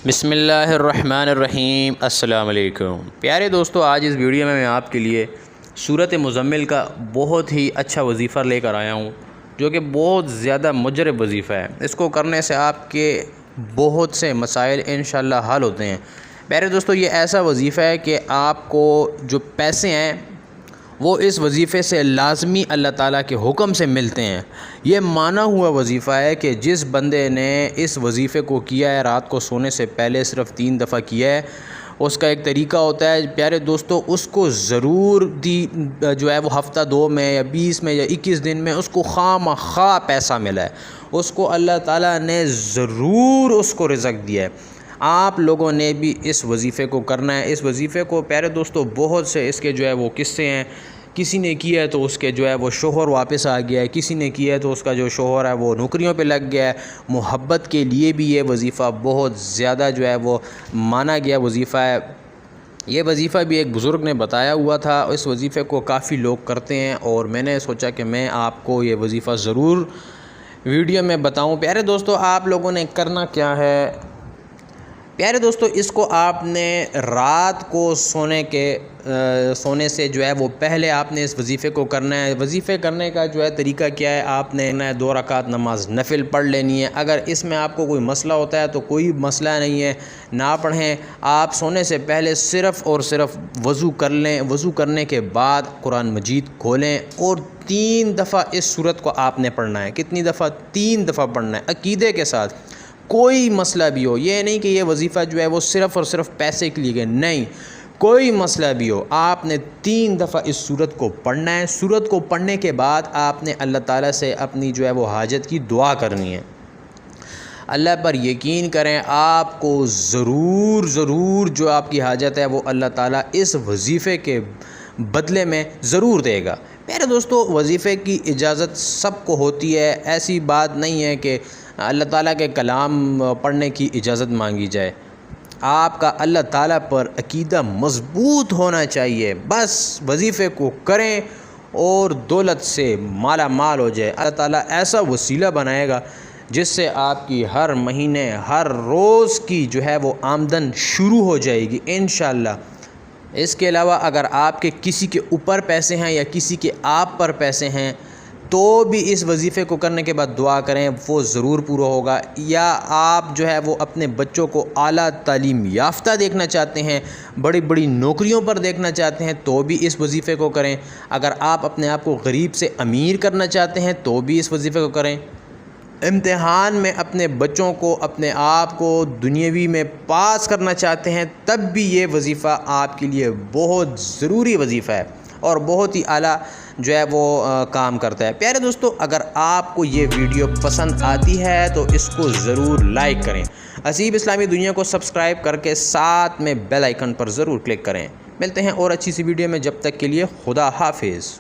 بسم اللہ الرحمن الرحیم۔ السلام علیکم پیارے دوستو، آج اس ویڈیو میں آپ کے لیے سورۃ مزمل کا بہت ہی اچھا وظیفہ لے کر آیا ہوں، جو کہ بہت زیادہ مجرب وظیفہ ہے۔ اس کو کرنے سے آپ کے بہت سے مسائل انشاءاللہ حل ہوتے ہیں۔ پیارے دوستو، یہ ایسا وظیفہ ہے کہ آپ کو جو پیسے ہیں وہ اس وظیفے سے لازمی اللہ تعالیٰ کے حکم سے ملتے ہیں۔ یہ مانا ہوا وظیفہ ہے کہ جس بندے نے اس وظیفے کو کیا ہے، رات کو سونے سے پہلے صرف 3 دفعہ کیا ہے، اس کا ایک طریقہ ہوتا ہے پیارے دوستو، اس کو ضرور جو ہے وہ ہفتہ 2 میں یا 20 میں یا 21 دن میں اس کو خواہ پیسہ ملا ہے، اس کو اللہ تعالیٰ نے ضرور اس کو رزق دیا ہے۔ آپ لوگوں نے بھی اس وظیفے کو کرنا ہے۔ اس وظیفے کو پیارے دوستو بہت سے اس کے جو ہے وہ قصے ہیں۔ کسی نے کیا ہے تو اس کے جو ہے وہ شوہر واپس آ گیا ہے، کسی نے کیا ہے تو اس کا جو شوہر ہے وہ نوکریوں پہ لگ گیا ہے۔ محبت کے لیے بھی یہ وظیفہ بہت زیادہ جو ہے وہ مانا گیا وظیفہ ہے۔ یہ وظیفہ بھی ایک بزرگ نے بتایا ہوا تھا، اس وظیفے کو کافی لوگ کرتے ہیں اور میں نے سوچا کہ میں آپ کو یہ وظیفہ ضرور ویڈیو میں بتاؤں۔ پیارے دوستو، آپ لوگوں نے کرنا کیا ہے؟ پیارے دوستو، اس کو آپ نے رات کو سونے سے جو ہے وہ پہلے آپ نے اس وظیفے کو کرنا ہے۔ وظیفے کرنے کا جو ہے طریقہ کیا ہے، آپ نے 2 رکعت نماز نفل پڑھ لینی ہے۔ اگر اس میں آپ کو کوئی مسئلہ ہوتا ہے تو کوئی مسئلہ نہیں ہے، نہ پڑھیں۔ آپ سونے سے پہلے صرف اور صرف وضو کر لیں۔ وضو کرنے کے بعد قرآن مجید کھولیں اور 3 دفعہ اس سورت کو آپ نے پڑھنا ہے۔ کتنی دفعہ؟ 3 دفعہ پڑھنا ہے، عقیدے کے ساتھ۔ کوئی مسئلہ بھی ہو، یہ نہیں کہ یہ وظیفہ جو ہے وہ صرف اور صرف پیسے کے لیے، نہیں، کوئی مسئلہ بھی ہو، آپ نے 3 دفعہ اس سورت کو پڑھنا ہے۔ سورت کو پڑھنے کے بعد آپ نے اللہ تعالیٰ سے اپنی جو ہے وہ حاجت کی دعا کرنی ہے۔ اللہ پر یقین کریں، آپ کو ضرور جو آپ کی حاجت ہے وہ اللہ تعالیٰ اس وظیفے کے بدلے میں ضرور دے گا۔ میرے دوستو، وظیفے کی اجازت سب کو ہوتی ہے، ایسی بات نہیں ہے کہ اللہ تعالیٰ کے کلام پڑھنے کی اجازت مانگی جائے۔ آپ کا اللہ تعالیٰ پر عقیدہ مضبوط ہونا چاہیے، بس وظیفے کو کریں اور دولت سے مالا مال ہو جائے۔ اللہ تعالیٰ ایسا وسیلہ بنائے گا جس سے آپ کی ہر مہینے ہر روز کی جو ہے وہ آمدن شروع ہو جائے گی انشاءاللہ۔ اس کے علاوہ اگر آپ کے کسی کے اوپر پیسے ہیں یا کسی کے آپ پر پیسے ہیں تو بھی اس وظیفے کو کرنے کے بعد دعا کریں، وہ ضرور پورا ہوگا۔ یا آپ جو ہے وہ اپنے بچوں کو اعلیٰ تعلیم یافتہ دیکھنا چاہتے ہیں، بڑی بڑی نوکریوں پر دیکھنا چاہتے ہیں تو بھی اس وظیفے کو کریں۔ اگر آپ اپنے آپ کو غریب سے امیر کرنا چاہتے ہیں تو بھی اس وظیفے کو کریں۔ امتحان میں اپنے بچوں کو، اپنے آپ کو دنیاوی میں پاس کرنا چاہتے ہیں تب بھی یہ وظیفہ آپ کے لیے بہت ضروری وظیفہ ہے اور بہت ہی اعلیٰ جو ہے وہ کام کرتا ہے۔ پیارے دوستو، اگر آپ کو یہ ویڈیو پسند آتی ہے تو اس کو ضرور لائک کریں، حسیب اسلامی دنیا کو سبسکرائب کر کے ساتھ میں بیل آئیکن پر ضرور کلک کریں۔ ملتے ہیں اور اچھی سی ویڈیو میں، جب تک کے لیے خدا حافظ۔